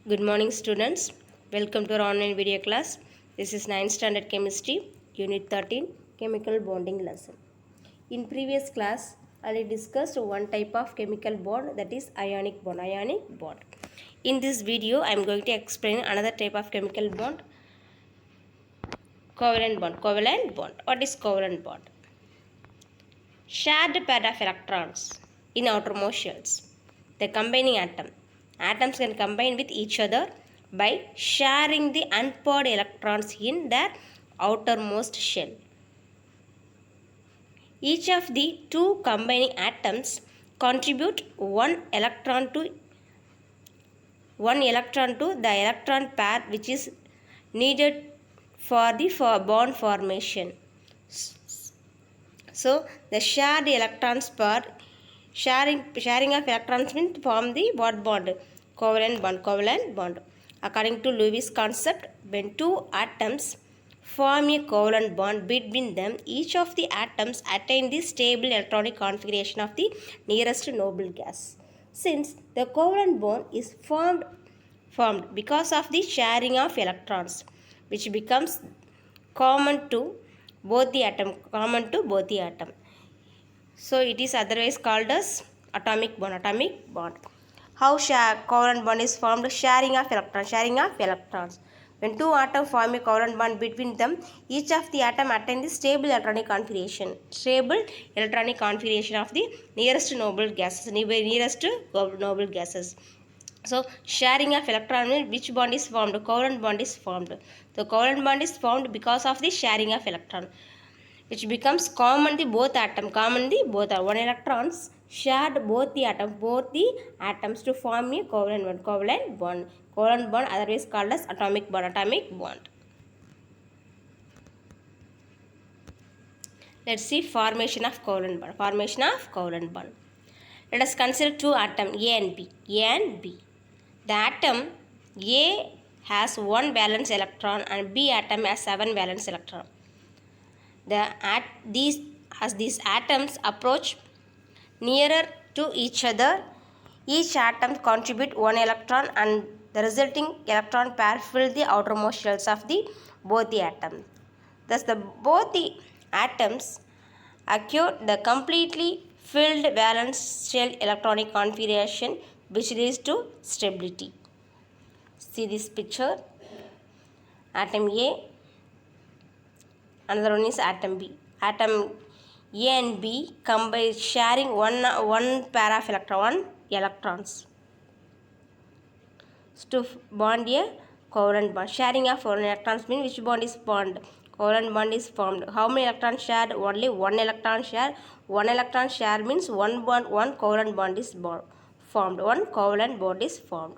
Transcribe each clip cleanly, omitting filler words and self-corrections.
Good morning, students. Welcome to our online video class. This is 9th Standard Chemistry, Unit 13, Chemical Bonding lesson. In previous class, I discussed one type of chemical bond, that is ionic bond. Ionic bond. In this video, I am going to explain another type of chemical bond, covalent bond. Covalent bond. What is covalent bond? Shared pair of electrons in outermost shells. The combining atom. Atoms can combine with each other by sharing the unpaired electrons in their outermost shell. Each of the two combining atoms contribute one electron to the electron pair which is needed for the bond formation. So the shared electrons pair sharing of electrons will form the what bond? Covalent bond. According to Lewis concept, when two atoms form a covalent bond between them, each of the atoms attain the stable electronic configuration of the nearest noble gas. Since the covalent bond is formed because of the sharing of electrons, which becomes common to both the atom. So it is otherwise called as atomic bond. How covalent bond is formed? Sharing of electrons. When two atoms form a covalent bond between them, each of the atom attain the stable electronic configuration of the nearest noble gases. So sharing of electron means which bond is formed? Covalent bond is formed. The covalent bond is formed because of the sharing of electron, which becomes common the both one electrons shared both the atoms to form a covalent bond. Covalent bond otherwise called as atomic bond. Let's see formation of covalent bond. Let us consider two atoms A and B. The atom A has 1 valence electron and B atom has 7 valence electron. As these atoms approach nearer to each other, each atom contribute 1 electron and the resulting electron pair fill the outermost shells of both the atoms. Thus, both the atoms acquire the completely filled valence shell electronic configuration, which leads to stability. See this picture. Atom A, another one is atom B. Atom A and B combine sharing one pair of electrons to bond a covalent bond. Sharing of one electrons means which bond is formed? Covalent bond is formed. How many electrons shared? Only one electron share. One electron share means one covalent bond is formed. One covalent bond is formed.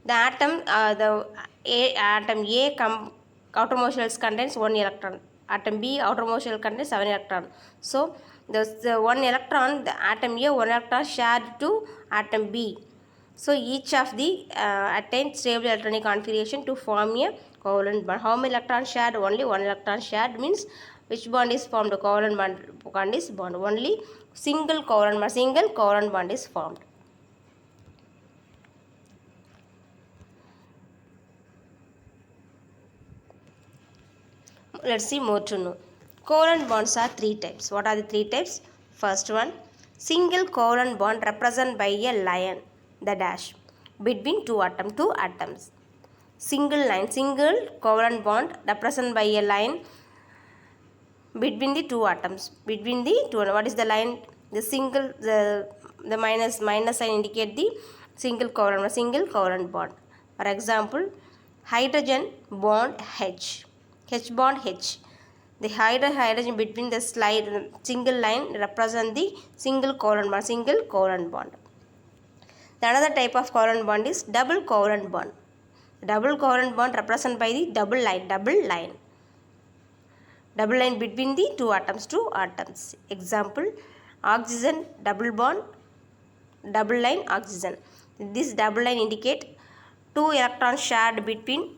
The atom A outermost shell contains 1 electron. Atom B outermost shell contains 7 electron. So the 1 electron, the atom A 1 electron shared to atom B. So each of the attain stable electronic configuration to form a covalent bond. How many electrons shared? Only 1 electron shared means which bond is formed? Covalent bond is bond. Only single covalent bond is formed. Let's see more to know. Covalent bonds are 3 types. What are the 3 types? First one, single covalent bond represented by a line, the dash, between two atoms. Single covalent bond represented by a line between the two atoms. What is the line? The minus sign indicate the single covalent bond. For example, hydrogen bond H bond H. The hydrogen between the single line represent the single covalent bond. The another type of covalent bond is double covalent bond. Double covalent bond represented by the double line between the two atoms. Example, oxygen double line oxygen. This double line indicate 2 electrons shared between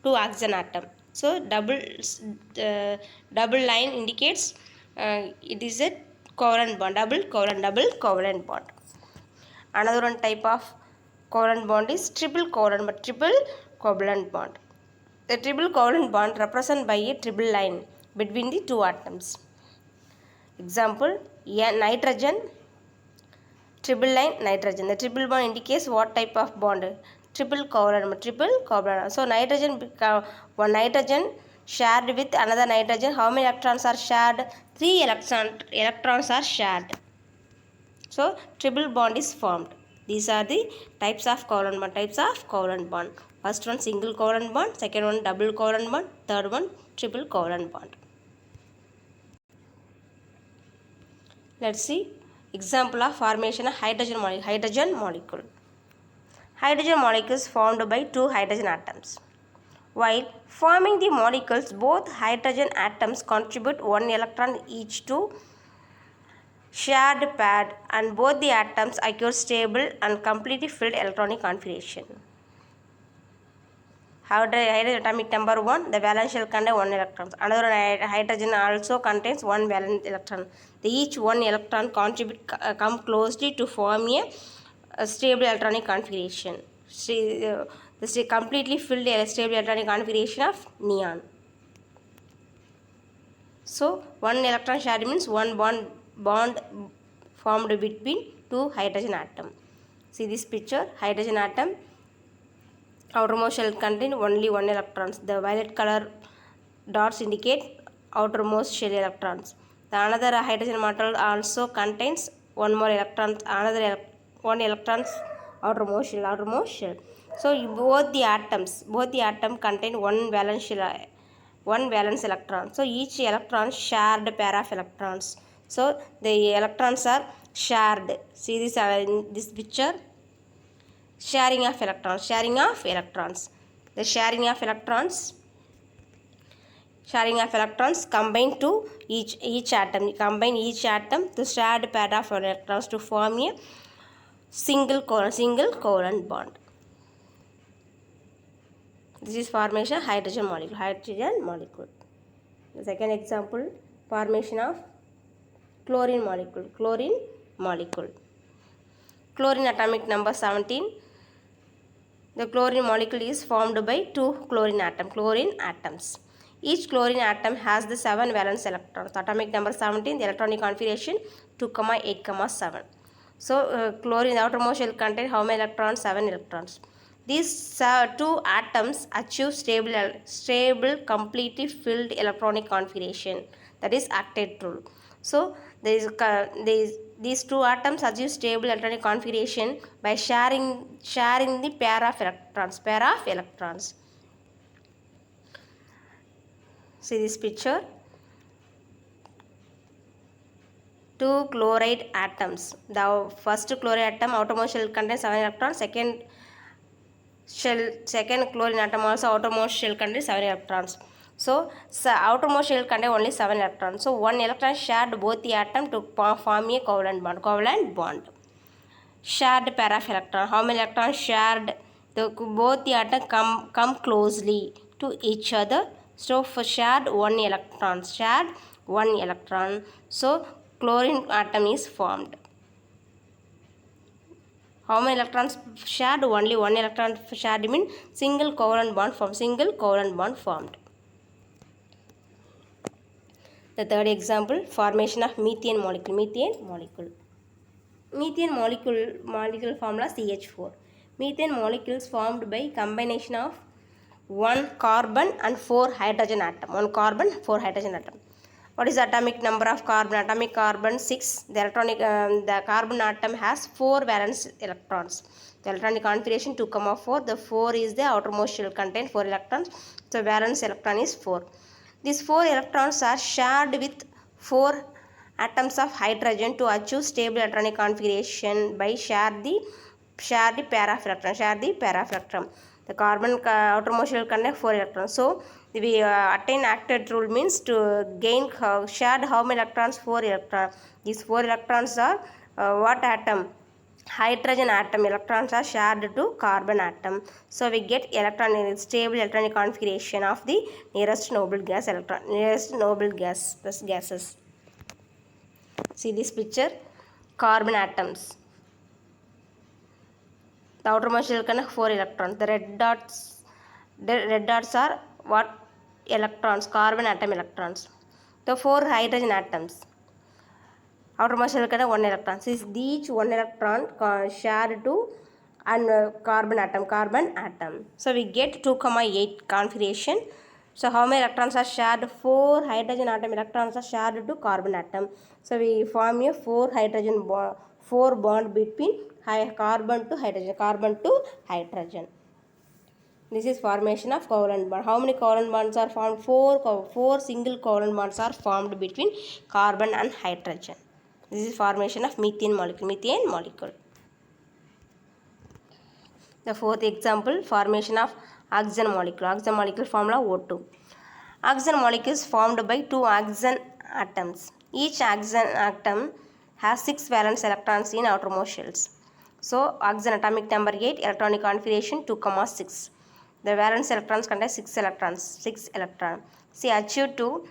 two oxygen atom. So double line indicates it is a covalent bond, double covalent bond. Another one type of covalent bond is triple covalent bond. The triple covalent bond represented by a triple line between the two atoms. Example, nitrogen, triple line nitrogen. The triple bond indicates what type of bond? Triple covalent. So one nitrogen shared with another nitrogen. How many electrons are shared? 3 electrons are shared. So triple bond is formed. These are the types of covalent bond. First one single covalent bond, second one double covalent bond, third one triple covalent bond. Let's see example of formation of hydrogen molecule. Hydrogen molecules formed by two hydrogen atoms. While forming the molecules, both hydrogen atoms contribute 1 electron each to shared pad, and both the atoms acquire stable and completely filled electronic configuration. Hydrogen atomic number 1, the valence shell contains 1 electron. Another hydrogen also contains 1 valence electron. Each 1 electron come closely to form a stable electronic configuration. This is completely filled stable electronic configuration of neon. So 1 electron shared means 1 bond formed between two hydrogen atom. See this picture, hydrogen atom, outermost shell contain only 1 electrons. The violet color dots indicate outermost shell electrons. The another hydrogen molecule also contains 1 more electron, 1 electrons outermost shell. So both the atom contain 1 valence electron. So each electron shared pair of electrons. So the electrons are shared. See this in this picture. Sharing of electrons. The sharing of electrons combine to each atom. Combine each atom to shared pair of electrons to form a single covalent bond. This is formation of hydrogen molecule. The second example, formation of chlorine molecule. Chlorine atomic number 17. The chlorine molecule is formed by two chlorine atoms. Each chlorine atom has the 7 valence electrons. Atomic number 17, the electronic configuration 2, 8, 7. So chlorine outermost shell contains how many electrons? 7 electrons. These two atoms achieve stable, completely filled electronic configuration. That is octet rule. So these two atoms achieve stable electronic configuration by sharing the pair of electrons. See this picture. Two chloride atoms. The first chloride atom outermost shell contains 7 electrons. Second chlorine atom also outermost shell contains 7 electrons. So outermost shell contains only 7 electrons. So 1 electron shared both the atom to form a covalent bond. Shared pair of electron. How many electrons shared? Both the atom come closely to each other. So for shared 1 electron. So chlorine atom is formed. How many electrons shared? Only 1 electron shared means single covalent bond formed. The third example, formation of methane molecule. Methane molecule formula CH4. Methane molecules formed by combination of 1 carbon and 4 hydrogen atom. What is the atomic number of carbon? Atomic carbon 6. The carbon atom has 4 valence electrons. The electronic configuration 2, 4. The 4 is the outermost shell contain 4 electrons. So valence electron is 4. These 4 electrons are shared with 4 atoms of hydrogen to achieve stable electronic configuration by share the pair of electron. The carbon outermost shell contains 4 electrons. So we attain octet rule means to gain shared how many electrons? 4 electrons. These 4 electrons are what atom? Hydrogen atom. Electrons are shared to carbon atom. So we get stable electronic configuration of the nearest noble gases. See this picture, carbon atoms. The outermost shell contains 4 electrons. The red dots are what electrons? Carbon atom electrons. The 4 hydrogen atoms. Outermost shell contains 1 electron. So each 1 electron shared to and carbon atom. So we get 2,8 configuration. So how many electrons are shared? 4 hydrogen atom electrons are shared to carbon atom. So we form a 4 bond between carbon to hydrogen. This is formation of covalent bond. How many covalent bonds are formed? 4 single covalent bonds are formed between carbon and hydrogen. This is formation of methane molecule. The fourth example, formation of oxygen molecule. Oxygen molecule formula O2. Oxygen molecule is formed by 2 oxygen atoms. Each oxygen atom has 6 valence electrons in outermost shells. So oxygen atomic number 8, electronic configuration 2,6. The valence electrons contain 6 electrons. See, achieve 2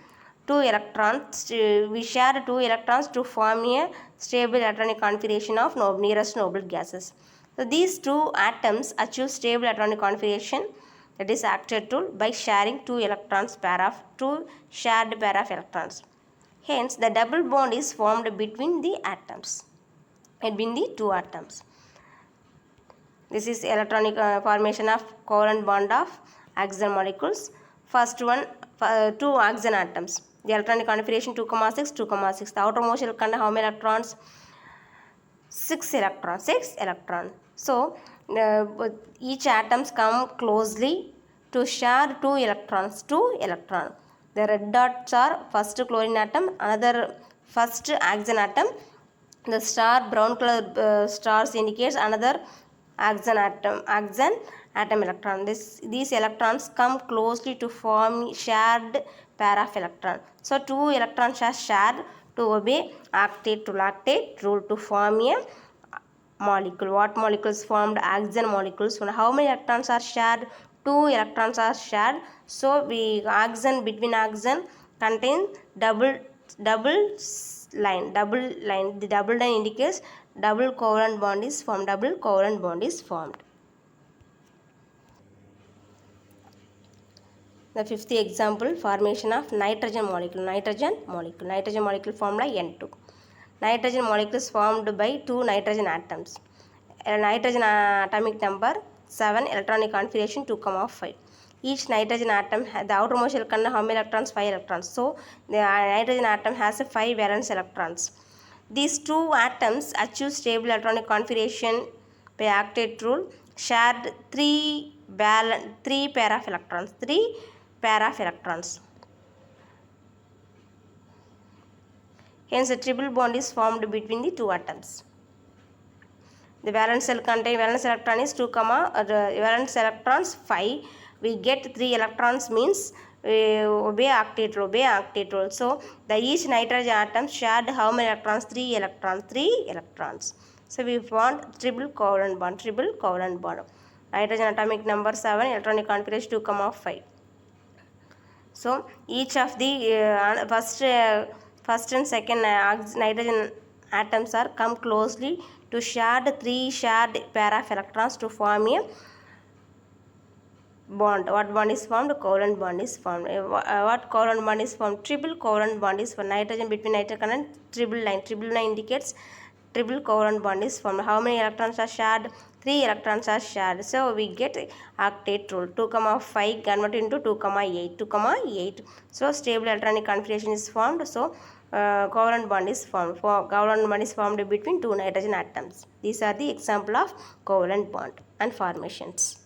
electrons. We share 2 electrons to form a stable electronic configuration of nearest noble gases. So these 2 atoms achieve stable electronic configuration, that is acted tool, by sharing 2 shared pair of electrons. Hence, the double bond is formed between the atoms, between the 2 atoms. This is electronic formation of covalent bond of oxygen molecules. First one, 2 oxygen atoms. The electronic configuration 2,6, 2,6. The outermost shell contains how many electrons? 6 electrons. So each atoms come closely to share 2 electrons. The red dots are first chlorine atom, another first oxygen atom. The brown color stars indicates another oxygen atom electron. These electrons come closely to form shared pair of electron. So 2 electrons are shared to obey octet to lactate rule to form a molecule. What molecules formed? Oxygen molecules. How many electrons are shared? 2 electrons are shared. So oxygen between oxygen contain double line. The double line indicates double covalent bond is formed. The fifth example, formation of nitrogen molecule. Nitrogen molecule formula N2. Nitrogen molecule is formed by 2 nitrogen atoms. Nitrogen atomic number 7, electronic configuration 2,5. Each nitrogen atom, the outermost shell contains how many electrons? 5 electrons. So the nitrogen atom has 5 valence electrons. These 2 atoms achieve stable electronic configuration by octet rule, shared 3 pair of electrons. Hence, a triple bond is formed between the 2 atoms. The valence cell contain valence electron is 2, valence electrons 5. We get 3 electrons means obey octet rule. So the each nitrogen atom shared how many electrons? 3 electrons. So we formed triple covalent bond. Nitrogen atomic number 7, electronic configuration 2, 5. So each of the first and second nitrogen atoms are come closely to share 3 shared pair of electrons to form a bond. What bond is formed? Covalent bond is formed. What covalent bond is formed? Triple covalent bond is for nitrogen between nitrogen and triple line. Triple line indicates triple covalent bond is formed. How many electrons are shared? 3 electrons are shared. So we get octet rule. 2, 5 converted into 2,8. So stable electronic configuration is formed. So covalent bond is formed. Covalent bond is formed between 2 nitrogen atoms. These are the example of covalent bond and formations.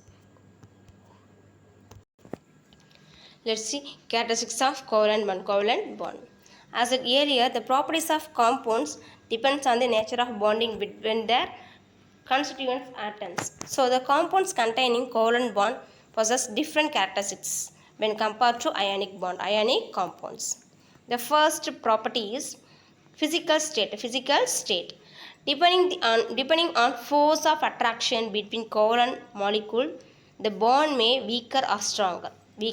Let's see characteristics of covalent bond. As said earlier, the properties of compounds depends on the nature of bonding between their constituent atoms. So the compounds containing covalent bond possess different characteristics when compared to ionic compounds. The first property is physical state. Depending on force of attraction between covalent molecule, the bond may weaker or stronger. This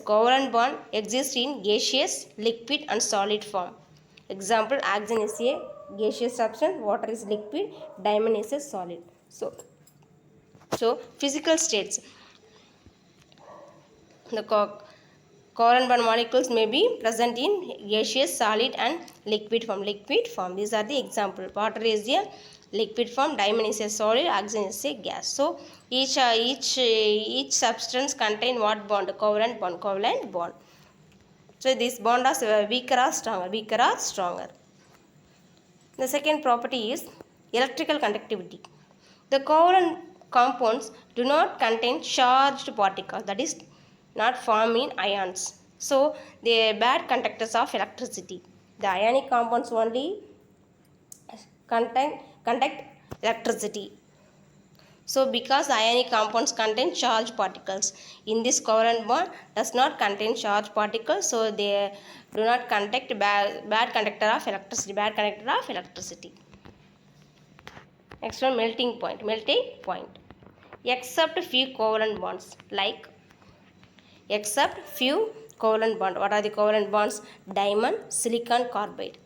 covalent bond exists in gaseous, liquid and solid form. Example, oxygen is a gaseous substance, water is liquid, diamond is a solid. So physical states, the covalent bond molecules may be present in gaseous, solid and liquid form. These are the example. Water is a liquid form, diamond is a solid, oxygen is a gas. So each substance contain what bond? Covalent bond. So this bond is weaker or stronger. The second property is electrical conductivity. The covalent compounds do not contain charged particles, that is not form in ions. So they are bad conductors of electricity. The ionic compounds only conduct electricity. So because ionic compounds contain charged particles, in this covalent bond does not contain charged particles, so they do not conduct bad conductor of electricity. Next one, melting point. Except few covalent bonds, what are the covalent bonds? Diamond, silicon carbide.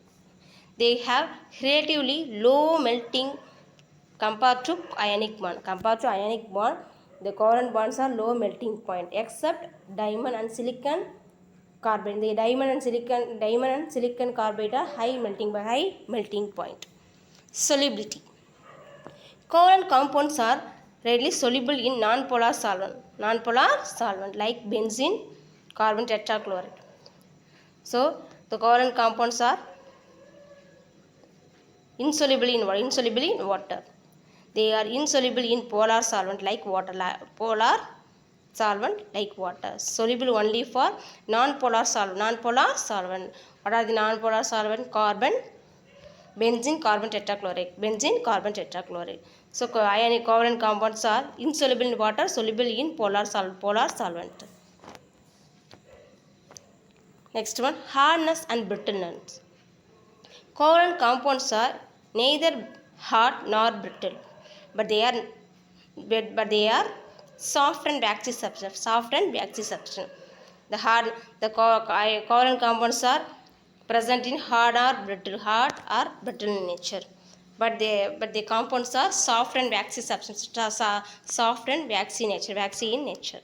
They have relatively low melting compared to ionic bond. The covalent bonds are low melting point except diamond and silicon carbide. The diamond and silicon carbide are high melting point. Solubility. Covalent compounds are readily soluble in nonpolar solvent like benzene, carbon tetrachloride. So the covalent compounds are insoluble in water. They are insoluble in polar solvent like water. Soluble only for nonpolar solvent. What are the nonpolar solvent? Benzene, carbon tetrachloride. So ionic covalent compounds are insoluble in water, soluble in polar solvent. Next one, hardness and brittleness. Covalent compounds are neither hard nor brittle, but they are soft and waxy substance. The covalent compounds are present in hard or brittle in nature, but the compounds are soft and waxy substance. Soft and waxy in nature.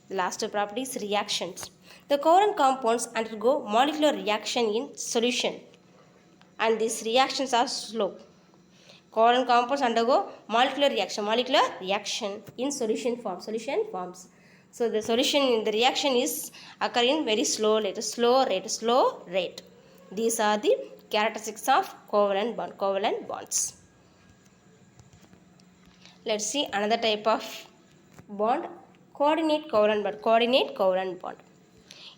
The last two properties, reactions. The covalent compounds undergo molecular reaction in solution, and these reactions are slow. Covalent compounds undergo molecular reaction in solution forms. So the reaction is occur in very slow rate. These are the characteristics of covalent bonds. Let's see another type of bond, coordinate covalent bond.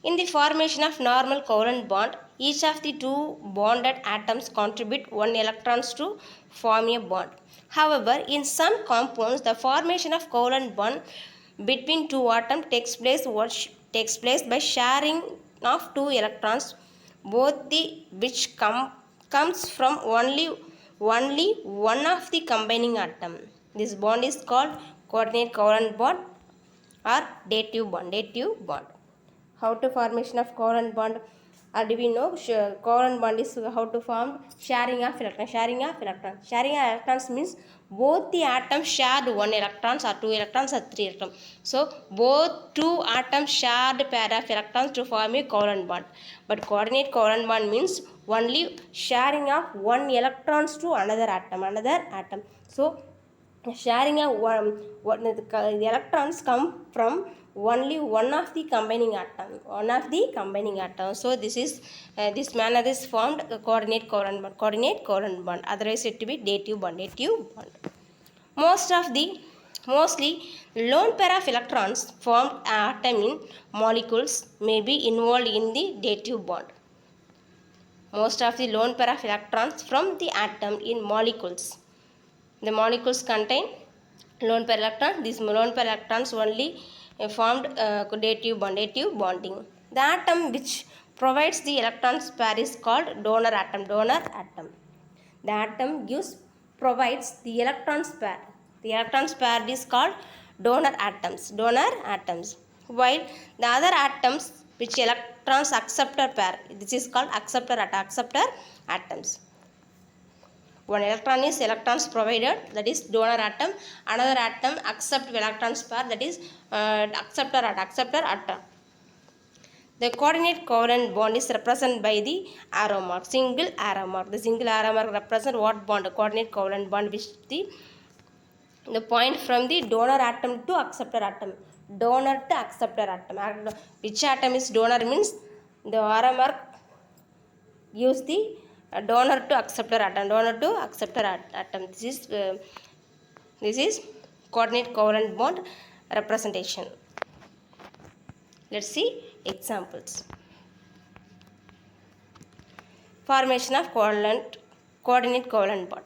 In the formation of normal covalent bond, each of the two bonded atoms contribute one electrons to form a bond. However, in some compounds, the formation of covalent bond between two atoms takes place by sharing of two electrons, both which comes from only one of the combining atom. This bond is called coordinate covalent bond or dative bond. How to formation of covalent bond? Do we know covalent bond is how to form? Sharing of electrons means both the atoms shared one electrons or two electrons or three electrons. So both two atoms shared pair of electrons to form a covalent bond. But coordinate covalent bond means only sharing of one electrons to another atom. So sharing of the electrons come from only one of the combining atom. So this manner is formed coordinate covalent bond. Otherwise it to be dative bond. Mostly lone pair of electrons formed atom in molecules may be involved in the dative bond. Most of the lone pair of electrons from the atom in molecules. The molecules contain lone pair electrons. These lone pair electrons only formed dative bonding. The atom which provides the electrons pair is called donor atom. The atom provides the electrons pair. The electrons pair is called donor atoms. While the other atoms which electrons acceptor pair. This is called acceptor atoms. One electron is electrons provided, that is donor atom. Another atom accept electrons pair, that is acceptor atom. The coordinate covalent bond is represented by the arrow mark, single arrow mark. The single arrow mark represents what bond? Coordinate covalent bond, which the point from the donor atom to acceptor atom. Donor to acceptor atom. Which atom is donor means the arrow mark gives the donor to acceptor atom. Donor to acceptor atom. This is coordinate covalent bond representation. Let's see examples. Formation of coordinate covalent bond.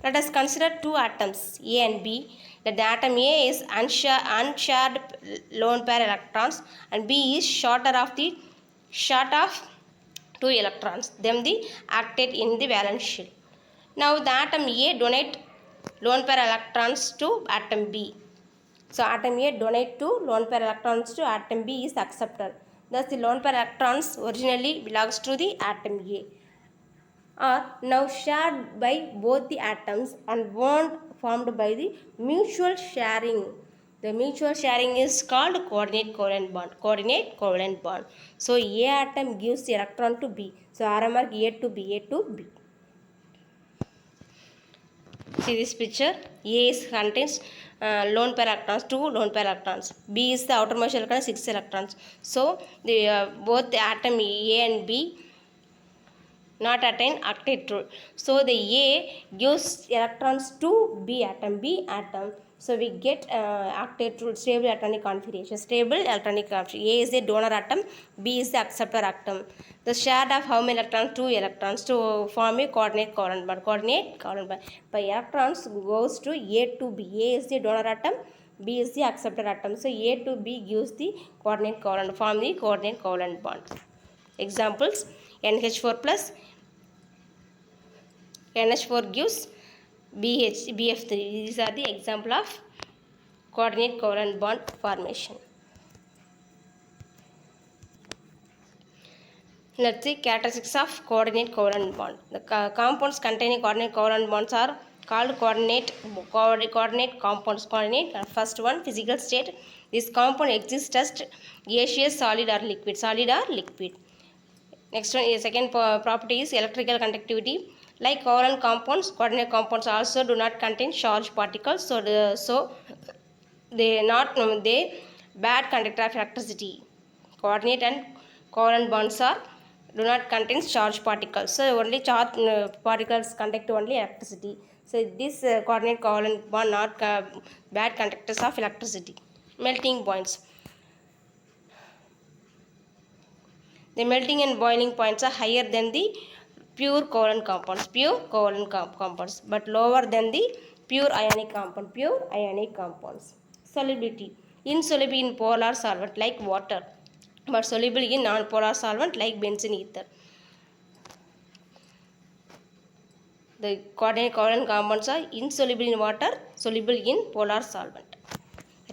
Let us consider two atoms A and B. That the atom A is unshared lone pair electrons and B is short of two electrons. Then the actate in the valence shell. Now the atom A donate lone pair electrons to atom B. So atom A donate to lone pair electrons to atom B is acceptor. Thus the lone pair electrons originally belongs to the atom A are now shared by both the atoms and bond formed by the mutual sharing. The mutual sharing is called coordinate covalent bond. So A atom gives the electron to B. So arrow mark A to B. See this picture. A contains lone pair electrons, 2 lone pair electrons. B is the outermost electron, 6 electrons. So the both the atom A and B not attain octet rule. So the A gives electrons to B atom. So we get octet rule, stable electronic configuration. A is the donor atom, B is the acceptor atom. The share of how many electrons? 2 electrons to form a coordinate covalent bond. By electrons goes to A to B. A is the donor atom, B is the acceptor atom. So A to B gives the form the coordinate covalent bond. Examples: NH4 plus NH4 gives BF3. These are the example of coordinate covalent bond formation. Let's see characteristics of coordinate covalent bond. The compounds containing coordinate covalent bonds are called coordinate compounds. First one, physical state. This compound exists as gaseous, solid or liquid. Next one is second property is electrical conductivity. Like covalent compounds, coordinate compounds also do not contain charged particles. So they bad conductor of electricity. Coordinate and covalent bonds do not contain charged particles. So only charged particles conduct only electricity. So this coordinate covalent bond not bad conductors of electricity. Melting points. The melting and boiling points are higher than the pure covalent compounds, but lower than the pure ionic compounds. Solubility. Insoluble in polar solvent like water, but soluble in non-polar solvent like benzene ether. The coordinate covalent compounds are insoluble in water, soluble in polar solvent.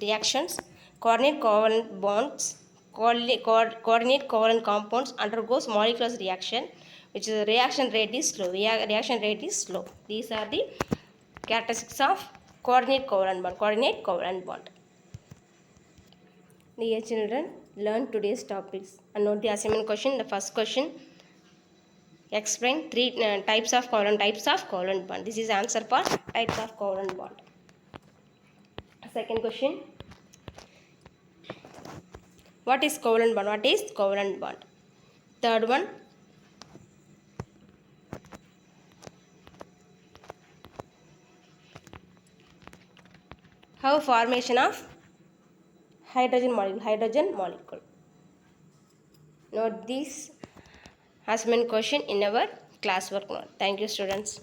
Reactions. Coordinate covalent bonds. Coordinate covalent compounds undergoes molecular reaction, which is reaction rate is slow. These are the characteristics of coordinate covalent bond. Dear children, learn today's topics and note the assignment question. The first question: explain 3 types of covalent bond. This is answer for types of covalent bond. Second question: what is covalent bond? Third one: how formation of hydrogen molecule. Note this assignment question in our classwork note. Thank you, students.